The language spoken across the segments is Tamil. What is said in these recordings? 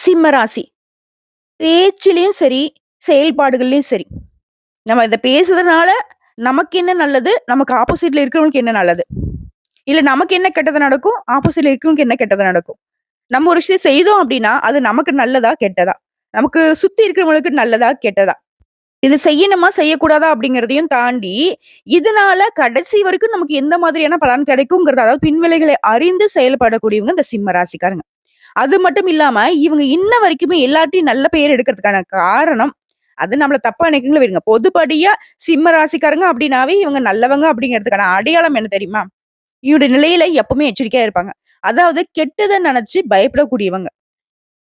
சிம்ம ராசி. பேச்சிலயும் சரி, செயல்பாடுகள்லயும் சரி. நம்ம இத பேசுறதுனால நமக்கு என்ன நல்லது? நமக்கு ஆப்போசிட்ல இருக்கிறவங்களுக்கு என்ன நல்லது? இல்ல நமக்கு என்ன கெட்டது நடக்கும்? ஆப்போசிட்ல இருக்கிறவங்களுக்கு என்ன கெட்டது நடக்கும்? நம்ம ஒரு விஷயம் செய்தோம் அப்டின்னா, அது நமக்கு நல்லதா? கெட்டதா? நமக்கு சுத்தி இருக்கிறவங்களுக்கு நல்லதா? கெட்டதா? இது செய்யணுமா? செய்யக்கூடாதா? அப்படிங்கிறதையும் தாண்டி, இதனால கடைசி வரைக்கும் நமக்கு எந்த மாதிரியான பலன் கிடைக்குங்கிறத அதாவது பின்விளைகளை அறிந்து செயல்படக்கூடியவங்க இந்த சிம்ம ராசிக்காரங்க. அது மட்டும் இல்லாம, இவங்க இன்ன வரைக்குமே எல்லார்ட்டயும் நல்ல பெயர் எடுக்கிறதுக்கான காரணம், அது நம்மள தப்பா நினைக்கிறீங்களோ விடுங்க. பொதுப்படியா சிம்ம ராசிக்காரங்க அப்டின்னாவே இவங்க நல்லவங்க அப்டிங்கிறதுக்கான அடையாளம் என்ன தெரியுமா? இவருடைய நிலையில எப்பவுமே எச்சரிக்கையா இருப்பாங்க. அதாவது கெட்டத நெனச்சு பயப்படக்கூடியவங்க.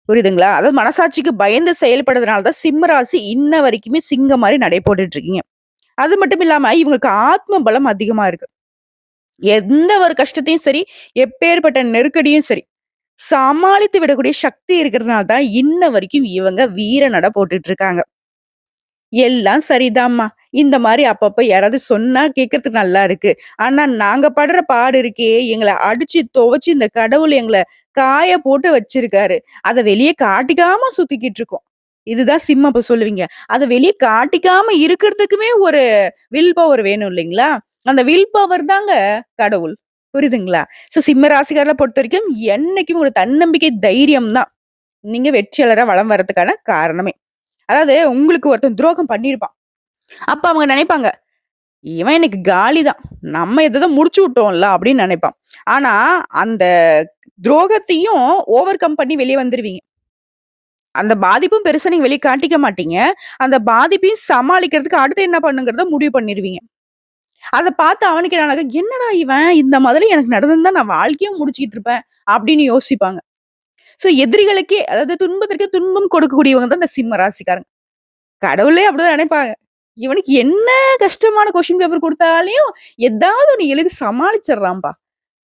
புரியுதுங்களா? அதாவது மனசாட்சிக்கு பயந்து செயல்படுறதுனால தான் சிம்ம ராசி இன்ன வரைக்குமே சிங்கம் மாரி நடை போட்டுட்டு இருக்கீங்க. அது மட்டும் இல்லாம இவங்களுக்கு ஆத்ம பலம் அதிகமா இருக்கு. எந்த ஒரு கஷ்டத்தையும் சரி, எப்பேர்ப்பட்ட நெருக்கடியும் சரி, சமாளித்து விடக்கூடிய சக்தி இருக்கிறதுனால தான் இன்ன வரைக்கும் இவங்க வீர நட போட்டுட்டு இருக்காங்க. எல்லாம் சரிதாம்மா. இந்த மாரி அப்பப்ப யாராவது சொன்னா கேட்கறதுக்கு நல்லா இருக்கு. ஆனா நாங்க படுற பாடு இருக்கே, எங்கள அடிச்சு துவச்சு இந்த கடவுள் எங்கள காய போட்டு வச்சிருக்காரு. அத வெளிய காட்டிக்காம சுத்திக்கிட்டு இருக்கோம். இதுதான் சிம்மம் அப்ப சொல்லுவீங்க. அத வெளிய காட்டிக்காம இருக்கிறதுக்குமே ஒரு வில் பவர் வேணும் இல்லைங்களா? அந்த வில் பவர் தாங்க கடவுள். புரியுதுங்களா? சிம்ம ராசிக்காரர பொறுத்தவரைக்கும் என்னைக்கும் ஒரு தன்னம்பிக்கை, தைரியம் தான். நீங்க வெற்றியாளரா வலம் வரதுக்கான காரணமே. அதாவது உங்களுக்கு ஒருத்தன் துரோகம் பண்ணியிருப்பான். அப்ப அவங்க நினைப்பாங்க, "இவன் இன்னைக்கு காலி தான். நம்ம ஏதோ முடிச்சு விட்டோம்ல" அப்படின்னு நினைப்பான். ஆனா, அந்த துரோகத்தையும் ஓவர் கம் பண்ணி வெளிய வந்துருவீங்க. அந்த பாதிப்பும் பெருசா நீங்க வெளிய காட்டிக்க மாட்டீங்க. அந்த பாதிப்பையும் சமாளிக்கிறதுக்கு அடுத்து என்ன பண்ணுங்கிறத முடிவு பண்ணிருவீங்க. அத பார்த்து அவனுக்கு என்ன "என்னடா இவன் இந்த மாதிரி எனக்கு நடந்திருந்தா நான் வாழ்க்கையே முடிச்சுக்கிட்டு இருப்பேன்" அப்படின்னு யோசிப்பாங்க. எதிரிகளுக்கே அதாவது துன்பத்திற்கு துன்பம் கொடுக்கக்கூடியவங்க தான் இந்த சிம்ம ராசிக்காரங்க. கடவுளே அப்படிதான் நினைப்பாங்க. இவனுக்கு என்ன கஷ்டமான கொஸ்டின் பேப்பர் குடுத்தாலையும், ஏதாவது ஒண்ணு எழுதி சமாளிச்சர்றான்பா.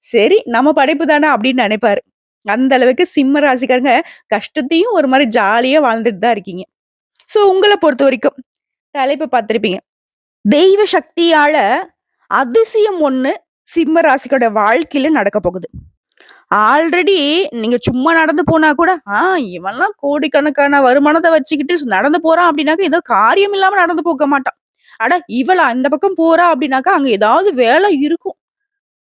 சரி, நம்ம படைப்பு தான அப்படின்னு நெனைப்பாரு. அந்த அளவுக்கு சிம்ம ராசிக்காரங்க கஷ்டத்தையும் ஒரு மாரி ஜாலியா வாழ்ந்துட்டு தான் இருக்கீங்க. உங்கள பொறுத்தவரைக்கும் தலைப்ப பார்த்திருப்பீங்க. தெய்வ சக்தியால அதிசயம் ஒண்ணு சிம்ம ராசியோட வாழ்க்கையில நடக்க போகுது. ஆல்ரெடி நீங்க சும்மா நடந்து போனா கூட, இவன்லாம் கோடிக்கணக்கான வருமானத்த வச்சுக்கிட்டு நடந்து போறான் அப்படின்னாக்க, ஏதோ காரியம் இல்லாம நடந்து போக மாட்டான். அட இவளா இந்த பக்கம் போறா அப்படின்னாக்கா, அங்க ஏதாவது வேலை இருக்கும்.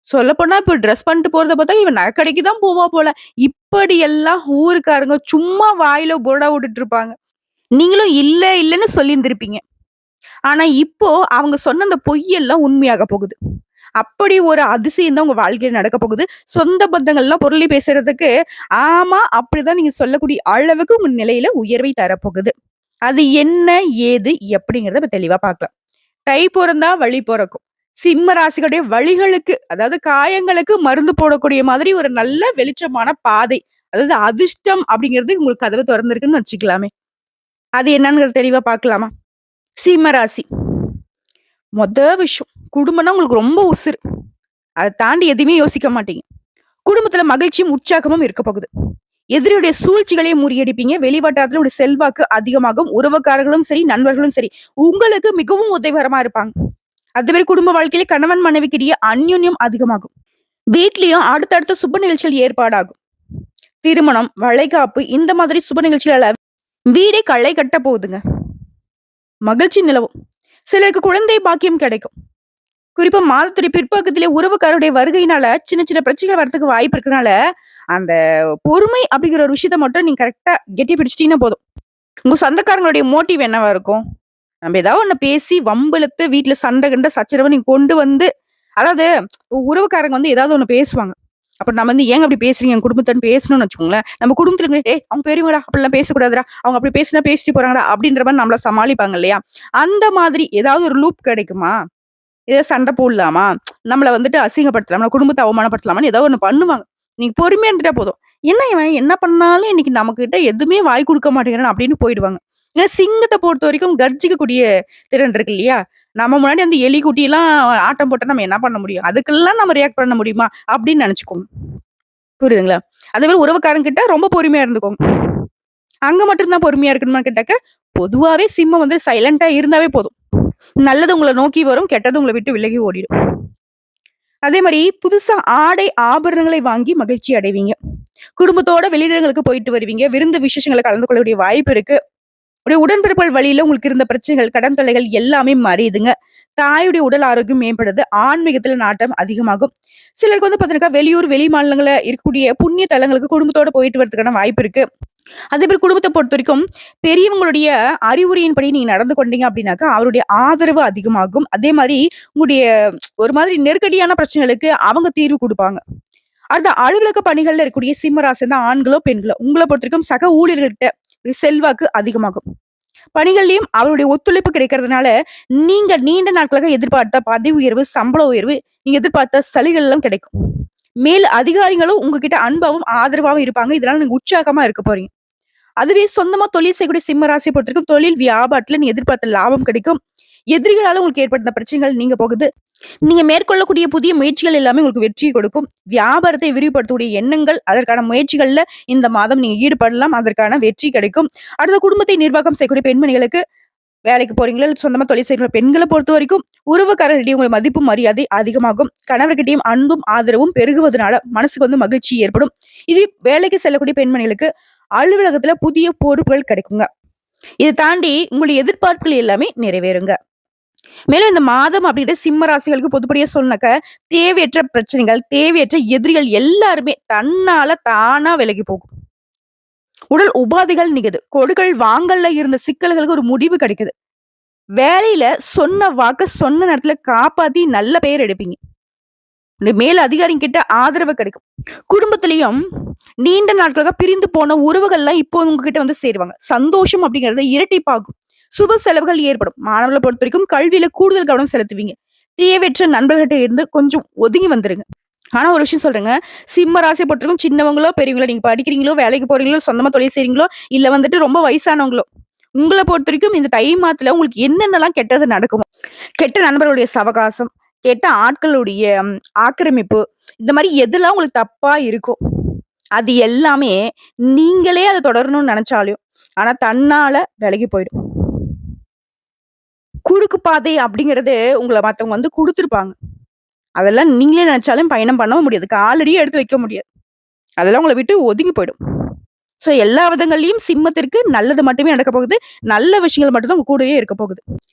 சொல்லப்போனா இப்ப டிரெஸ் பண்ணிட்டு போறத பார்த்தா, இவன் நகைக்கடைக்கு தான் போவா போல. இப்படியெல்லாம் ஊருக்காரங்க சும்மா வாயில புரடா விட்டுட்டு இருப்பாங்க. நீங்களும் இல்ல, இல்லன்னு சொல்லியிருந்திருப்பீங்க. ஆனா இப்போ அவங்க சொன்ன அந்த பொய்யெல்லாம் உண்மையாக போகுது. அப்படி ஒரு அதிசயம் தான் உங்க வாழ்க்கையில நடக்க போகுது. சொந்த பந்தங்கள்லாம் புரளி பேசுறதுக்கு, ஆமா அப்படிதான் நீங்க சொல்லக்கூடிய அளவுக்கு உங்க நிலையில உயர்வை தரப்போகுது. அது என்ன? ஏது? எப்படிங்கிறத இப்ப தெளிவா பார்க்கலாம். தை பொறந்தா வழி பொறக்கும். சிம்ம ராசிகளுடைய வலிகளுக்கு, அதாவது காயங்களுக்கு மருந்து போடக்கூடிய மாதிரி ஒரு நல்ல வெளிச்சமான பாதை. அதாவது அதிர்ஷ்டம் அப்படிங்கிறது உங்களுக்கு கதவு தொறந்திருக்குன்னு வச்சுக்கலாமே. அது என்னங்கிறத தெளிவா பார்க்கலாமா? சிம்ம ராசி. மொத விஷயம், குடும்பம்னா உங்களுக்கு ரொம்ப உசுரு. அத தாண்டி எதையுமே யோசிக்க மாட்டீங்க. குடும்பத்துல மகிழ்ச்சியும், உற்சாகமும் இருக்க போகுது. எதிரியுடைய சூழ்ச்சிகளையும் முறியடிப்பீங்க. வெளிவட்டாரத்துல உடைய செல்வாக்கு அதிகமாகும். உறவுக்காரர்களும் சரி, நண்பர்களும் சரி, உங்களுக்கு மிகவும் உதவிகரமா இருப்பாங்க. அதுமாரி குடும்ப வாழ்க்கையில கணவன் மனைவிக்கிடையே அந்யோன்யம் அதிகமாகும். வீட்லயும் அடுத்தடுத்த சுப நிகழ்ச்சிகள் ஏற்பாடாகும். திருமணம், வளைகாப்பு இந்த மாதிரி சுப நிகழ்ச்சிகளால வீடே களை கட்ட போகுதுங்க. மகிழ்ச்சி நிலவும். சிலருக்கு குழந்தை பாக்கியம் கிடைக்கும். குறிப்பா மாதத்துடைய பிற்பக்கத்திலே உறவுக்காரருடைய வருகையினால சின்ன சின்ன பிரச்சனைகள் வரதுக்கு வாய்ப்பு இருக்கனால, அந்த பொறுமை அப்படிங்கிற ஒரு விஷயத்த மட்டும் நீங்க கரெக்ட்டா கெட்டி பிடிச்சிட்டீங்கன்னா போதும். உங்க சொந்தக்காரங்களுடைய மோட்டிவ் என்னவா இருக்கும்? நம்ம ஏதாவது ஒண்ணு பேசி வம்பிழுத்து வீட்ல சண்டை கிண்ட சச்சரவு நீங்க கொண்டு வந்து அதாவது உறவுக்காரங்க வந்து ஏதாவது ஒண்ணு பேசுவாங்க. அப்ப நம்ம வந்து ஏங்க அப்படி பேசுறீங்க? என் குடும்பத்தன்னு பேசணும்னு வச்சுக்கோங்களேன். நம்ம குடும்பத்துல இருக்கிற "ஏய் அவங்க பெரியவங்கடா, அப்படிலாம் பேசக்கூடாதுடா. அவங்க அப்படி பேசினா பேசிட்டு போறாங்கடா" அப்படின்ற மாரி நம்மள சமாளிப்பாங்க இல்லையா? அந்த மாதிரி ஏதாவது ஒரு லூப் கிடைக்குமா? ஏதோ சண்டை போடலாமா? நம்மள வந்துட்டு அசிங்கப்படுத்தலாமா? நம்ம குடும்பத்த அவமானப்படுத்தலாமான்னு ஏதோ ஒண்ணு பண்ணுவாங்க. நீங்க பொறுமையா இருந்துட்டா போதும். என்ன இவன் என்ன பண்ணாலும் இன்னைக்கு நம்மகிட்ட எதுவுமே வாய் குடுக்க மாட்டேங்கிறான் அப்படின்னு போயிடுவாங்க. ஏன்னா சிங்கத்த பொறுத்தவரைக்கும் கர்ஜிக்கக்கூடிய திறன் இருக்கு இல்லையா? நம்ம முன்னாடி வந்து எலி, குட்டிலாம் ஆட்டம் போட்டா நம்ம என்ன பண்ண முடியும்? அதுக்கெல்லாம் நம்ம ரியாக்ட் பண்ண முடியுமா? அப்படின்னு நெனச்சுக்கோங்க. புரியுதுங்களா? அதே மாரி உறவுக்காரங்க கிட்ட ரொம்ப பொறுமையா இருந்துக்கோங்க. அங்க மட்டும் தான் பொறுமையா இருக்கணுமான்னு கேட்டாக்க, பொதுவாவே சிம்மம் வந்து சைலன்ட்டா இருந்தாவே போதும். நல்லது உங்கள நோக்கி வரும். கெட்டது உங்கள விட்டு விலகி ஓடிடும். அதே மாரி புதுசா ஆடை, ஆபரணங்களை வாங்கி மகிழ்ச்சி அடைவீங்க. குடும்பத்தோட வெளியிடங்களுக்கு போயிட்டு வருவீங்க. விருந்து விசேஷங்கள்ல கலந்து கொள்ளக்கூடிய வாய்ப்பு இருக்கு. உடைய உடன்பிறப்புகள் வழியில உங்களுக்கு இருந்த பிரச்சனைகள், கடன் தொல்லைகள் எல்லாமே மறையுதுங்க. தாயுடைய உடல் ஆரோக்கியம் மேம்படுது. ஆன்மீகத்துல நாட்டம் அதிகமாகும். சிலருக்கு வந்து பார்த்தீங்கன்னாக்கா, வெளியூர், வெளி மாநிலங்கள்ல இருக்கக்கூடிய புண்ணிய தலங்களுக்கு குடும்பத்தோட போயிட்டு வரதுக்கான வாய்ப்பு இருக்கு. அதே மாரி குடும்பத்த பொறுத்தவரைக்கும், பெரியவங்களுடைய அறிவுரையின்படி நீங்க நடந்து கொண்டீங்க அப்படின்னாக்கா, அவருடைய ஆதரவு அதிகமாகும். அதே மாரி உங்களுடைய ஒரு மாதிரி நெருக்கடியான பிரச்சனைகளுக்கு அவங்க தீர்வு குடுப்பாங்க. அடுத்து அலுவலக பணிகள்ல இருக்கக்கூடிய சிம்ம ராசி தான் ஆண்களோ, பெண்களோ உங்கள பொறுத்தவரைக்கும் சக ஊழியர்கள்ட்ட ஒரு செல்வாக்கு அதிகமாகும். பணிகள்லயும் அவருடைய ஒத்துழைப்பு கிடைக்கிறதுனால, நீங்க நீண்ட நாட்களாக எதிர்பார்த்த பதவி உயர்வு, சம்பள உயர்வு, நீங்க எதிர்பார்த்த சலுகைகள் எல்லாம் கிடைக்கும். மேல் அதிகாரிகளும் உங்ககிட்ட அன்பாவும், ஆதரவாவும் இருப்பாங்க. இதனால நீங்க உற்சாகமா இருக்க போறீங்க. அதுவே சொந்தமா தொழில் செய்யக்கூடிய சிம்ம ராசியை பொறுத்தவரைக்கும் தொழில் வியாபாரத்துல நீங்க எதிர்பார்த்த லாபம் கிடைக்கும். எதிரிகளால உங்களுக்கு ஏற்பட்ட பிரச்சனைகள் நீங்க போகுது. நீங்க மேற்கொள்ளக்கூடிய புதிய முயற்சிகள் எல்லாமே உங்களுக்கு வெற்றியை கொடுக்கும். வியாபாரத்தை விரிவுபடுத்தக்கூடிய எண்ணங்கள், அதற்கான முயற்சிகள்ல இந்த மாதம் நீங்க ஈடுபடலாம். அதற்கான வெற்றி கிடைக்கும். அடுத்த குடும்பத்தை நிர்வாகம் செய்யக்கூடிய பெண்மணிகளுக்கு வேலைக்கு போறீங்களா? இல்ல சொந்தமா தொழில் செய்றீங்களா? பெண்கள பொறுத்தவரைக்கும் உறவுக்காரர்களிடையே உங்க மதிப்பு, மரியாதை அதிகமாகும். கணவர்கிட்டயும் அன்பும், ஆதரவும் பெருகுவதனால மனசுக்கு வந்து மகிழ்ச்சி ஏற்படும். இது வேலைக்கு செல்லக்கூடிய பெண்மணிகளுக்கு அலுவலகத்துல புதிய பொறுப்புகள் கிடைக்குங்க. இத தாண்டி உங்களுடைய எதிர்பார்ப்புகள் எல்லாமே நிறைவேறுங்க. மேலும் இந்த மாதம் அப்படின்றது சிம்ம ராசிகளுக்கு பொதுப்படியா சொல்லனாக்க, தேவையற்ற பிரச்சனைகள், தேவையற்ற எதிரிகள் எல்லாருமே தன்னால தானா விலகி போகும். உடல் உபாதைகள் நிக்குது. கொடுக்கல் வாங்கல்ல இருந்த சிக்கல்களுக்கு ஒரு முடிவு கிடைக்குது. வேலையில சொன்ன வாக்க சொன்ன நேரத்துல காப்பாத்தி நல்ல பெயர் எடுப்பீங்க. உங்க மேல் அதிகாரிங்க கிட்ட ஆதரவு கிடைக்கும். குடும்பத்திலயும் நீண்ட நாட்களாக பிரிந்து போன உறவுகள்லாம் இப்போ உங்ககிட்ட வந்து சேருவாங்க. சந்தோஷம் அப்படிங்கிறது இரட்டிப்பாகும். சுப செலவுகள் ஏற்படும். மாணவர்களை பொறுத்தவரைக்கும் கல்வியில கூடுதல் கவனம் செலுத்துவீங்க. தேவையற்ற நண்பர்கள்ட்ட இருந்து கொஞ்சம் ஒதுங்கி வந்துருங்க. ஆனா ஒரு விஷயம் சொல்றேங்க. சிம்ம ராசிய பொறுத்தவரைக்கும் சின்னவங்களோ, பெரியவங்களோ நீங்க படிக்கிறீங்களோ, வேலைக்கு போறீங்களோ, சொந்தமா தொழில் செய்றீங்களோ, இல்ல வந்துட்டு ரொம்ப வயசானவங்களோ, உங்கள பொறுத்தவரைக்கும் இந்த தை மாதத்துல உங்களுக்கு என்னென்னலாம் கெட்டது நடக்குமோ, கெட்ட நண்பர்களுடைய சவகாசம், கெட்ட ஆட்களுடைய ஆக்கிரமிப்பு, இந்த மாரி எதெல்லாம் உங்களுக்கு தப்பா இருக்கோ, அது எல்லாமே நீங்களே அத தொடரணும்னு நெனச்சாலும், ஆனா தன்னால விலகி போயிடும். குறுக்கு பாதை அப்படிங்கிறது உங்கள மத்தவங்க வந்து குடுத்துருப்பாங்க. அதெல்லாம் நீங்களே நெனச்சாலும் பயணம் பண்ணவும் முடியாது. காலடியே எடுத்து வைக்க முடியாது. அதெல்லாம் உங்கள விட்டு ஒதுங்கி போயிடும். ஸோ எல்லா விதங்கள்லயும் சிம்மத்திற்கு நல்லது மட்டுமே நடக்கப் போகுது. நல்ல விஷயங்கள் மட்டும் தான் உங்க கூடவே இருக்க போகுது.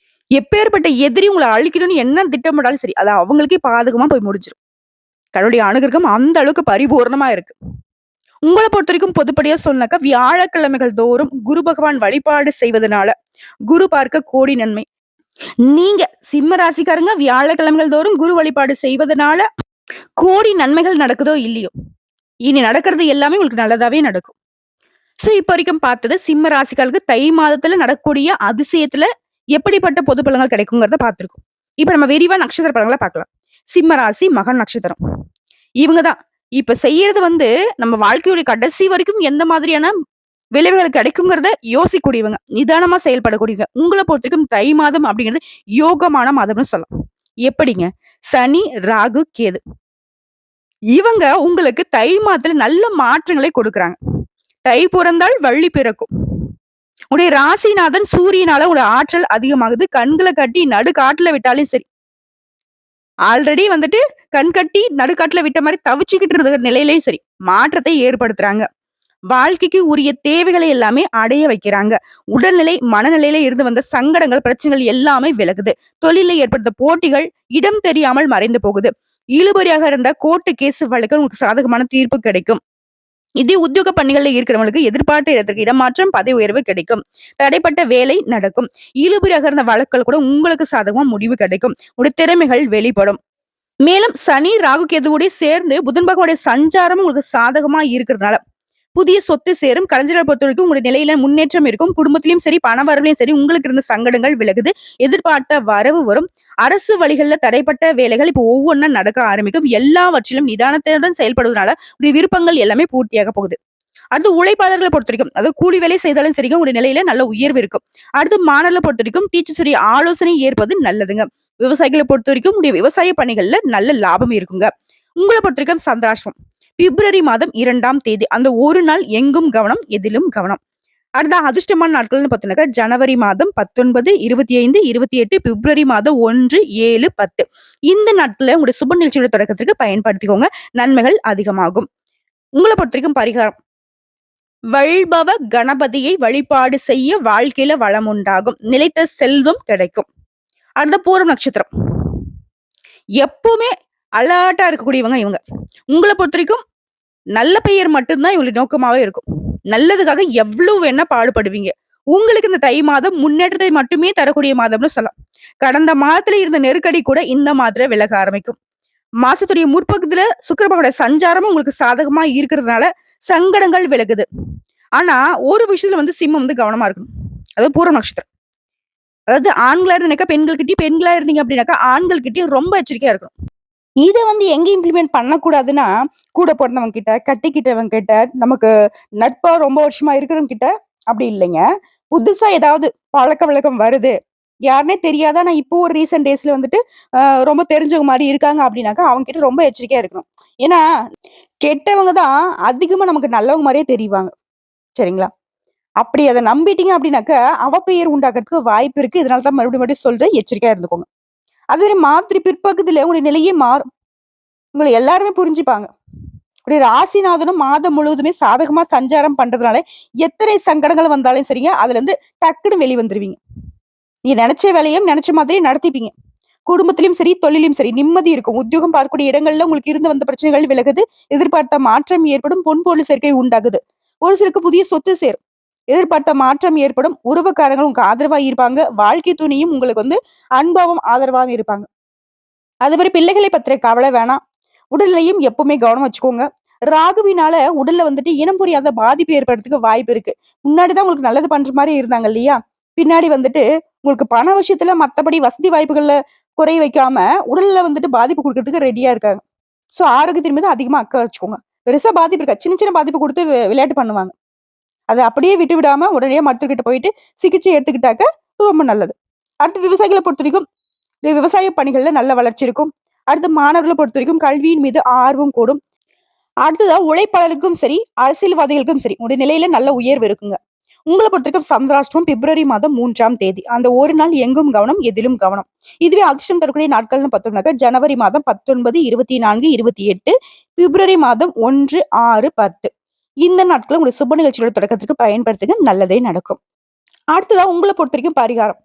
எப்பேர்ப்பட்ட எதிரி உங்கள அழிக்கணும்னு என்ன திட்டமிட்டாலும் சரி, அது அவங்களுக்கே பாதகமா போய் முடிஞ்சிரும். கடவுளுடைய அனுகிரகம் அந்த அளவுக்கு பரிபூரணமா இருக்கு. உங்கள பொறுத்தவரைக்கும் பொதுப்படியா சொன்னாக்கா, வியாழக்கிழமைகள் தோறும் குரு பகவான் வழிபாடு செய்வதனால, குரு பார்க்க கோடி நன்மை. நீங்க சிம்ம ராசிக்காரங்க வியாழக்கிழமைகள் தோறும் குரு வழிபாடு செய்வதனால, கோடி நன்மைகள் நடக்குதோ இல்லையோ, இனி நடக்கிறது எல்லாமே உங்களுக்கு நல்லதாவே நடக்கும். சோ, இப்ப வரைக்கும் பார்த்தது சிம்ம ராசிக்காரர்களுக்கு தை மாதத்துல நடக்கக்கூடிய அதிசயத்துல எப்படிப்பட்ட பொது பலன்கள் கிடைக்குங்கிறத பார்த்திருக்கோம். இப்ப நம்ம விரிவா நட்சத்திர பலன்கள பார்க்கலாம். சிம்ம ராசி, மகன் நட்சத்திரம். இவங்க தான். இப்ப செய்யறது வந்து நம்ம வாழ்க்கையுடைய கடைசி வரைக்கும் எந்த மாதிரியான விளைவுகள் கிடைக்குங்கிறத யோசிக்கக்கூடியவங்க. நிதானமா செயல்படக்கூடியவங்க. உங்கள பொறுத்தவரைக்கும் தை மாதம் அப்படிங்கிறது யோகமான மாதம்னு சொல்லலாம். எப்படிங்க? சனி, ராகு, கேது. இவங்க உங்களுக்கு தை மாதத்துல நல்ல மாற்றங்களை கொடுக்குறாங்க. தை பிறந்தால் வள்ளி பிறக்கும். உடைய ராசிநாதன் சூரியனால உடைய ஆற்றல் அதிகமாகுது. கண்கள கட்டி நடு காட்டுல விட்டாலும் சரி. ஆல்ரெடி வந்துட்டு கண் கட்டி நடுக்காட்டுல விட்ட மாரி தவிச்சுக்கிட்டு இருந்த நிலையிலயும் சரி, மாற்றத்தை ஏற்படுத்துறாங்க. வாழ்க்கைக்கு உரிய தேவைகளை எல்லாமே அடைய வைக்கிறாங்க. உடல்நிலை, மனநிலையில இருந்து வந்த சங்கடங்கள், பிரச்சனைகள் எல்லாமே விலகுது. தொழில்ல ஏற்பட்ட போட்டிகள் இடம் தெரியாமல் மறைந்து போகுது. இழுபறியாக இருந்த கோர்ட்டு கேஸ் வழக்கு உங்களுக்கு சாதகமான தீர்ப்பு கிடைக்கும். இதே உத்தியோக பணிகள்ல இருக்கிறவங்களுக்கு எதிர்பார்த்த இடத்துக்கு இடமாற்றம், பதவி உயர்வு கிடைக்கும். தடைப்பட்ட வேலை நடக்கும். இழுபறியாக இருந்த வழக்குகள் கூட உங்களுக்கு சாதகமா முடிவு கிடைக்கும். உடைய திறமைகள் வெளிப்படும். மேலும் சனி, ராகு, கேதுவோட சேர்ந்து புதன் பகவானுடைய சஞ்சாரமும் உங்களுக்கு சாதகமா இருக்கிறதுனால புதிய சொத்து சேரும். கலைஞர்களை பொறுத்தவரைக்கும் உங்களுடைய நிலையில முன்னேற்றம் இருக்கும். குடும்பத்திலயும் சரி, பண வரவுலயும் சரி, உங்களுக்கு இருந்த சங்கடங்கள் விலகுது. எதிர்பார்த்த வரவு வரும். அரசு வழிகள்ல தடைப்பட்ட வேலைகள் இப்ப ஒவ்வொன்றா நடக்க ஆரம்பிக்கும். எல்லாவற்றிலும் நிதானத்துடன் செயல்படுவதனால உடைய விருப்பங்கள் எல்லாமே பூர்த்தியாக போகுது. அடுத்து உழைப்பாளர்களை பொறுத்தவரைக்கும், அதாவது கூலி வேலை செய்தாலும் சரிங்க, உங்களுடைய நிலையில நல்ல உயர்வு இருக்கும். அடுத்து மாணவர்களை பொறுத்தவரைக்கும் டீச்சர்ஸ் உடைய ஆலோசனை ஏற்பது நல்லதுங்க. விவசாயிகளை பொறுத்தவரைக்கும் உடைய விவசாய பணிகள்ல நல்ல லாபம் இருக்குங்க. உங்களை பொறுத்தவரைக்கும் சந்திராஷ்டிரம் பிப்ரவரி மாதம் 2ஆம் தேதி. அந்த ஒரு நாள் எங்கும் கவனம், எதிலும் கவனம். அடுத்த அதிர்ஷ்டமான நாட்கள்னு பார்த்தோம்னாக்கா, ஜனவரி மாதம் 19, 25, 28, பிப்ரவரி மாதம் 1, 7, 10. இந்த நாட்கள்ல உங்களுடைய சுப நிகழ்ச்சியோட தொடக்கத்திற்கு பயன்படுத்திக்கோங்க. நன்மைகள் அதிகமாகும். உங்கள பொறுத்தவரைக்கும் பரிகாரம். வல்பவ கணபதியை வழிபாடு செய்ய வாழ்க்கையில வளம் உண்டாகும். நிலைத்த செல்வம் கிடைக்கும். அடுத்த பூரம் நட்சத்திரம். எப்பவுமே அலர்ட்டா இருக்கக்கூடியவங்க இவங்க. உங்கள பொறுத்தவரைக்கும் நல்ல பெயர் மட்டும் தான் இவங்களுடைய நோக்கமாவே இருக்கும். நல்லதுக்காக எவ்வளவு வேணா பாடுபடுவீங்க. உங்களுக்கு இந்த தை மாதம் முன்னேற்றத்தை மட்டுமே தரக்கூடிய மாதம்னு சொல்லலாம். கடந்த மாதத்துல இருந்த நெருக்கடி கூட இந்த மாதத்துல விலக ஆரம்பிக்கும். மாசத்துடைய முற்பக்கத்துல சுக்கிர பகவானுடைய சஞ்சாரமும் உங்களுக்கு சாதகமா இருக்கிறதுனால சங்கடங்கள் விலகுது. ஆனா ஒரு விஷயத்துல சிம்மம் கவனமா இருக்கணும். அதாவது பூரம் நட்சத்திரம். அதாவது ஆண்களா இருந்தீங்கன்னாக்கா பெண்கள்கிட்டயும், பெண்களா இருந்தீங்க அப்படின்னாக்கா ஆண்கள்கிட்டயும் ரொம்ப எச்சரிக்கையா இருக்கணும். இத எங்க இம்ப்ளிமெண்ட் பண்ணக்கூடாதுன்னா, கூட பொறந்தவங்க கிட்ட, கட்டிக்கிட்டவங்க கிட்ட, நமக்கு நட்பா ரொம்ப வருஷமா இருக்கிறவங்க கிட்ட அப்படி இல்லைங்க. புதுசா ஏதாவது பழக்கவழக்கம் வருது. யாருன்னே தெரியாத ஆனா இப்போ ஒரு ரீசென்ட் டேஸ்ல அ ரொம்ப தெரிஞ்சவங்க மாரி இருக்காங்க அப்படின்னாக்கா, அவங்க கிட்ட ரொம்ப எச்சரிக்கையா இருக்கணும். ஏன்னா, கெட்டவங்க தான் அதிகமா நமக்கு நல்லவங்க மாரியே தெரிவாங்க. சரிங்களா? அப்படி அத நம்பிட்டீங்க அப்படின்னாக்க, அவப்பெயர் உண்டாக்குறதுக்கு வாய்ப்பு இருக்கு. இதனால தான் மறுபடியும் மறுபடியும் சொல்றேன். எச்சரிக்கையா இருந்துக்கோங்க. அதுவே மாத்திரை பிற்பகுதியில உங்களுடைய நிலையே மாறும். உங்கள எல்லாருமே புரிஞ்சுப்பாங்க. இப்படி ராசிநாதனும் மாதம் முழுவதுமே சாதகமா சஞ்சாரம் பண்றதுனால, எத்தனை சங்கடங்கள் வந்தாலும் சரிங்க, அதுலருந்து டக்குன்னு வெளி வந்துருவீங்க. நீங்க நெனச்ச வேலையும் நெனச்ச மாதிரியே நடத்திப்பீங்க. குடும்பத்திலயும் சரி, தொழிலும் சரி நிம்மதி இருக்கும். உத்தியோகம் பார்க்கக்கூடிய இடங்கள்ல உங்களுக்கு இருந்து வந்த பிரச்சனைகள் விலகுது. எதிர்பார்த்த மாற்றம் ஏற்படும். பொன் பொருள் சேர்க்கை உண்டாகுது. ஒரு சிலருக்கு புதிய சொத்து சேரும். எதிர்பார்த்த மாற்றம் ஏற்படும். உறவுக்காரங்க உங்களுக்கு ஆதரவா இருப்பாங்க. வாழ்க்கை துணையும் உங்களுக்கு அன்பாவும், ஆதரவாவும் இருப்பாங்க. அது மாரி பிள்ளைகளை பத்திர கவலை வேணாம். உடல்நிலையும் எப்பவுமே கவனம் வச்சுக்கோங்க. ராகுவினால உடல்ல இனம் புரியாத பாதிப்பு ஏற்படுறதுக்கு வாய்ப்பு இருக்கு. முன்னாடி தான் உங்களுக்கு நல்லது பண்ற மாரி இருந்தாங்க இல்லையா? பின்னாடி உங்களுக்கு பண விஷயத்துல மத்தபடி வசதி வாய்ப்புகள்ல குறை வைக்காம, உடல்ல பாதிப்பு குடுக்கறதுக்கு ரெடியா இருக்காங்க. சோ ஆரோக்கியத்தின் மீது அதிகமா அக்கறை வச்சுக்கோங்க. பெருசா பாதிப்பு இருக்காது. சின்ன சின்ன பாதிப்பு குடுத்து விளையாட்டு பண்ணுவாங்க. அத அப்படியே விட்டு விடாம உடனே மருத்துவர்கிட்ட போயிட்டு சிகிச்சை எடுத்துக்கிட்டாக்க ரொம்ப நல்லது. அடுத்து விவசாயிகள பொறுத்தவரைக்கும் விவசாய பணிகள்ல நல்ல வளர்ச்சி இருக்கும். அடுத்து மாணவர்கள பொறுத்தவரைக்கும் கல்வியின் மீது ஆர்வம் கூடும். அடுத்ததா உழைப்பாளருக்கும் சரி, அரசியல்வாதிகளுக்கும் சரி, உங்களுடைய நிலையில நல்ல உயர்வு இருக்குங்க. உங்கள பொறுத்தவரைக்கும் சந்திராஷ்டமம் பிப்ரவரி மாதம் 3ஆம் தேதி. அந்த ஒரு நாள் எங்கும் கவனம், எதிலும் கவனம். இதுவே அதிர்ஷ்டம் தரக்கூடிய நாட்கள்னு பார்த்தோம்னாக்கா, ஜனவரி மாதம் 19, 24, 28, பிப்ரவரி மாதம் 1, 6, 10. இந்த நாட்கள உங்களுடைய சுப நிகழ்ச்சிகளோட தொடக்கத்திற்கு பயன்படுத்துங்க. நல்லதே நடக்கும். அடுத்ததா உங்கள பொறுத்தவரைக்கும் பரிகாரம்.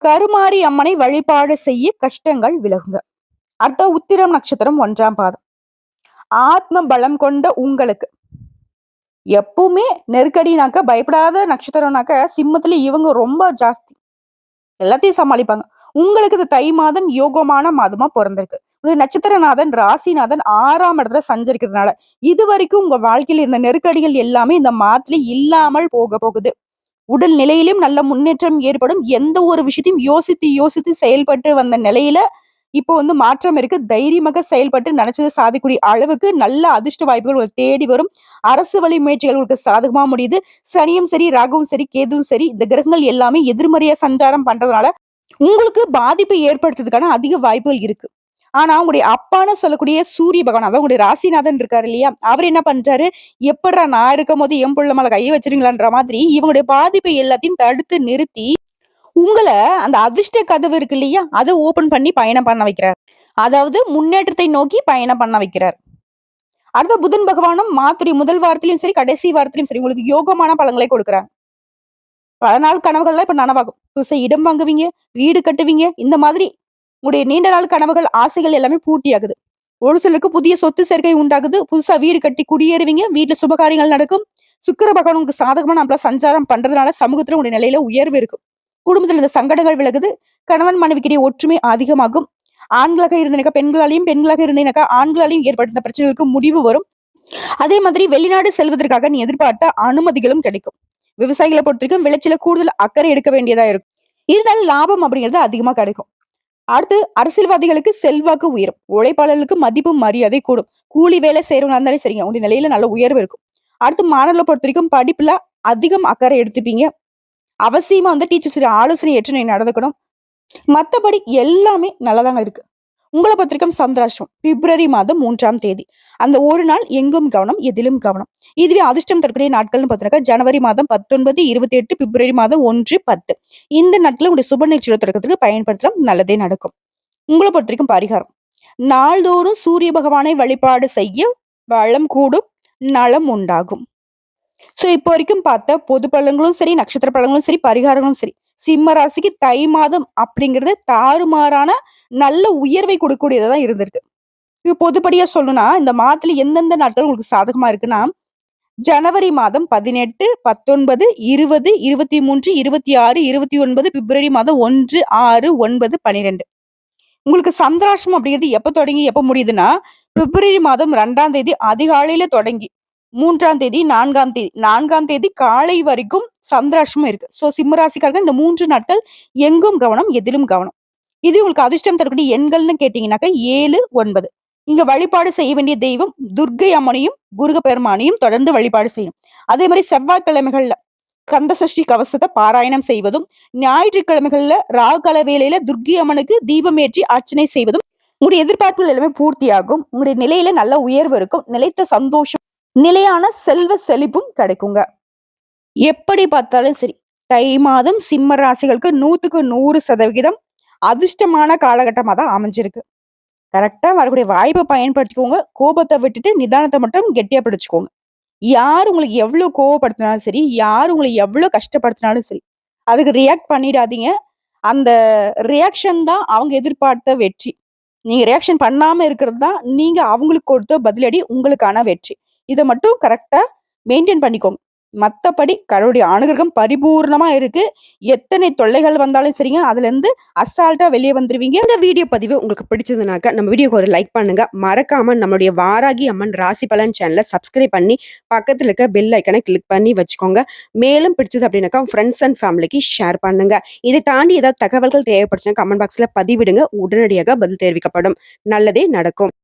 கருமாரி அம்மனை வழிபாடு செய்ய கஷ்டங்கள் விலகுங்க. அடுத்த உத்திரம் நட்சத்திரம் 1ஆம் பாதம். ஆத்ம பலம் கொண்ட உங்களுக்கு எப்பவுமே நெருக்கடினாக்க பயப்படாத நட்சத்திரம்னாக்க சிம்மத்துல இவங்க ரொம்ப ஜாஸ்தி. எல்லாத்தையும் சமாளிப்பாங்க. உங்களுக்கு இந்த தை மாதம் யோகமான மாதமா பொறந்திருக்கு. நட்சத்திரநாதன் ராசிநாதன் 6ஆம் இடத்துல சஞ்சரிக்கிறதுனால இதுவரைக்கும் உங்க வாழ்க்கையில இருந்த நெருக்கடிகள் எல்லாமே இந்த மாதத்துல இல்லாமல் போக போகுது. உடல் நிலையிலும் நல்ல முன்னேற்றம் ஏற்படும். எந்த ஒரு விஷயத்தையும் யோசித்து யோசித்து செயல்பட்டு வந்த நிலையில இப்போ மாற்றம் இருக்கு. தைரியமாக செயல்பட்டு நினைச்சதை சாதிக்கக்கூடிய அளவுக்கு நல்ல அதிர்ஷ்ட வாய்ப்புகள் உங்களுக்கு தேடி வரும். அரசு வழி முயற்சிகள் உங்களுக்கு சாதகமா முடியுது. சனியும் சரி, ராகுவும் சரி, கேதுவும் சரி, இந்த கிரகங்கள் எல்லாமே எதிர்மறையா சஞ்சாரம் பண்றதுனால உங்களுக்கு பாதிப்பை ஏற்படுத்துறதுக்கான அதிக வாய்ப்புகள் இருக்கு. ஆனா உங்களுடைய அப்பான்னு சொல்லக்கூடிய சூரிய பகவான், அதாவது உங்களுடைய ராசிநாதன் இருக்காரு இல்லையா? அவர் என்ன பண்றாரு? எப்படிடா நான் இருக்கும்போது என் புள்ள மேல கைய வச்சிருங்களான்ற மாதிரி இவங்களுடைய பாதிப்பை எல்லாத்தையும் தடுத்து நிறுத்தி உங்கள அந்த அதிர்ஷ்ட கதவு இருக்கு இல்லையா? அத ஓப்பன் பண்ணி பயணம் பண்ண வைக்கிறார். அதாவது முன்னேற்றத்தை நோக்கி பயணம் பண்ண வைக்கிறார். அடுத்த புதன் பகவானும் மாத்துடைய முதல் வாரத்திலும் சரி, கடைசி வாரத்திலும் சரி உங்களுக்கு யோகமான பலன்களை கொடுக்குறாங்க. பல நாள் கனவுகள்லாம் இப்ப நனவாகும். புதுசா இடம் வாங்குவீங்க, வீடு கட்டுவீங்க. இந்த மாதிரி உங்களுடைய நீண்ட நாள் கனவுகள், ஆசைகள் எல்லாமே பூர்த்தியாகுது. ஒரு சிலருக்கு புதிய சொத்து சேர்க்கை உண்டாகுது. புதுசா வீடு கட்டி குடியேறுவீங்க. வீட்ல சுபகாரியங்கள் நடக்கும். சுக்கிர பகவான் உங்களுக்கு சாதகமா நம்மள சஞ்சாரம் பண்றதுனால சமூகத்துல உங்களுடைய நிலையில உயர்வு இருக்கும். குடும்பத்துல இந்த சங்கடங்கள் விலகுது. கணவன் மனைவிக்கிடையே ஒற்றுமை அதிகமாகும். ஆண்களாக இருந்தீனாக்கா பெண்களாலையும், பெண்களாக இருந்தீனாக்கா ஆண்களாலையும் ஏற்பட்ட பிரச்சனைகளுக்கு முடிவு வரும். அதே மாதிரி வெளிநாடு செல்வதற்காக நீ எதிர்பார்த்த அனுமதிகளும் கிடைக்கும். விவசாயிகளை பொறுத்தவரைக்கும் விளைச்சல கூடுதல் அக்கறை எடுக்க வேண்டியதா இருக்கும். இருந்தாலும் லாபம் அப்படிங்கிறது அதிகமா கிடைக்கும். அடுத்து அரசியல்வாதிகளுக்கு செல்வாக்கு உயரும். உழைப்பாளர்களுக்கு மதிப்பு மரியாதை கூடும். கூலி வேலை செய்யறவங்க இருந்தாலும் சரிங்க. உங்களுடைய நிலையில நல்ல உயர்வு இருக்கும். அடுத்து மாணவர்களை பொறுத்தவரைக்கும் படிப்புல அதிகம் அக்கறை எடுத்துப்பீங்க. அவசியமா டீச்சர்ஸ் ஆலோசனை ஏற்று நீங்க நடந்துக்கணும். மத்தபடி எல்லாமே நல்லாதாங்க இருக்கு. உங்கள பொறுத்தவரைக்கும் சந்திராஷ்டம் பிப்ரவரி மாதம் 3ஆம் தேதி. அந்த ஒரு நாள் எங்கும் கவனம், எதிலும் கவனம். இதுவே அதிர்ஷ்டம் தரக்கூடிய நாட்கள்னு பார்த்தீங்கன்னாக்கா, ஜனவரி மாதம் 19, 28, பிப்ரவரி மாதம் 1, 10. இந்த நாட்கள்ல உங்களுடைய சுப நிகழ்ச்சிகள் தொடக்கத்துக்கு பயன்படுத்தலாம். நல்லதே நடக்கும். உங்கள பொறுத்தவரைக்கும் பரிகாரம். நாள்தோறும் சூரிய பகவானை வழிபாடு செய்ய வளம் கூடும், நலம் உண்டாகும். இப்போ வரைக்கும் பார்த்த பொது பலன்களும் சரி, நட்சத்திர பலன்களும் சரி, பரிகாரங்களும் சரி, சிம்ம ராசிக்கு தை மாதம் அப்படிங்கிறது தாறுமாறான நல்ல உயர்வை கொடுக்கக்கூடியதா தான் இருந்திருக்கு. இப்ப பொதுப்படியா சொல்லணும்னா, இந்த மாதத்துல எந்தெந்த நாட்கள் உங்களுக்கு சாதகமா இருக்குன்னா, ஜனவரி மாதம் 18, 19, 20, 23, 26, 29, பிப்ரவரி மாதம் 1, 6, 9, 12. உங்களுக்கு சந்திராஷ்டமம் அப்படிங்கிறது எப்ப தொடங்கி எப்ப முடியுதுன்னா, பிப்ரவரி மாதம் 2ஆம் தேதி அதிகாலையில தொடங்கி 3ஆம் தேதி, 4ஆம் தேதி 4ஆம் தேதி காலை வரைக்கும் சந்திராஷ்டமம் இருக்கு. சிம்ம ராசிக்காரங்க இந்த 3 நாட்கள் எங்கும் கவனம், எதிலும் கவனம். இது உங்களுக்கு அதிர்ஷ்டம் தரக்கூடிய எண்கள்னு கேட்டீங்கன்னாக்கா 7, 9. இங்க வழிபாடு செய்ய வேண்டிய தெய்வம் துர்க்கை அம்மனையும், முருகப்பெருமானையும் தொடர்ந்து வழிபாடு செய்யணும். அதே மாதிரி செவ்வாய்க்கிழமைகள்ல கந்தசஷ்டி கவசத்தை பாராயணம் செய்வதும், ஞாயிற்றுக்கிழமைகள்ல ராகல வேளையில துர்க்கை அம்மனுக்கு தீபம் ஏற்றி அர்ச்சனை செய்வதும் உங்களுடைய எதிர்பார்ப்புகள் எல்லாமே பூர்த்தியாகும். உங்களுடைய நிலையில நல்ல உயர்வு இருக்கும். நிலைத்த சந்தோஷம், நிலையான செல்வ செழிப்பும் கிடைக்குங்க. எப்படி பார்த்தாலும் சரி, தை மாதம் சிம்ம ராசிகளுக்கு 100க்கு 100% அதிர்ஷ்டமான காலகட்டமா தான் அமைஞ்சிருக்கு. கரெக்டா வரக்கூடிய வாய்ப்பை பயன்படுத்திக்கோங்க. கோபத்தை விட்டுட்டு நிதானத்தை மட்டும் கெட்டியா பிடிச்சுக்கோங்க. யார் உங்களுக்கு எவ்வளவு கோவப்படுத்தினாலும் சரி, யார் உங்களை எவ்வளவு கஷ்டப்படுத்தினாலும் சரி, அதுக்கு ரியாக்ட் பண்ணிடாதீங்க. அந்த ரியாக்ஷன் தான் அவங்க எதிர்பார்த்த வெற்றி. நீங்க ரியாக்ஷன் பண்ணாம இருக்கிறது தான் நீங்க அவங்களுக்கு கொடுத்த பதிலடி உங்களுக்கான வெற்றி. இத மட்டும் கரெக்ட்டா மெயின்டெயின் பண்ணிக்கோங்க. மத்தபடி கடவுளுடைய அனுகிரகம் பரிபூர்ணமா இருக்கு. எத்தனை தொல்லைகள் வந்தாலும் சரிங்க, அதுலருந்து அசால்ட்டா வெளிய வந்துருவீங்க. இந்த வீடியோ பதிவு உங்களுக்கு பிடிச்சதுனாக்க நம்ம வீடியோக்கு ஒரு லைக் பண்ணுங்க. மறக்காம நம்மளுடைய வாராகி அம்மன் ராசி பலன் சேனலை சப்ஸ்கிரைப் பண்ணி பக்கத்துல இருக்க பெல் ஐக்கனை கிளிக் பண்ணி வச்சுக்கோங்க. மேலும் பிடிச்சது அப்படின்னாக்கா ஃப்ரெண்ட்ஸ் அண்ட் ஃபேமிலிக்கு ஷேர் பண்ணுங்க. இதை தாண்டி ஏதாவது தகவல்கள் தேவைப்படுச்சுன்னா கமெண்ட் பாக்ஸ்ல பதிவிடுங்க. உடனடியாக பதில் தெரிவிக்கப்படும். நல்லதே நடக்கும்.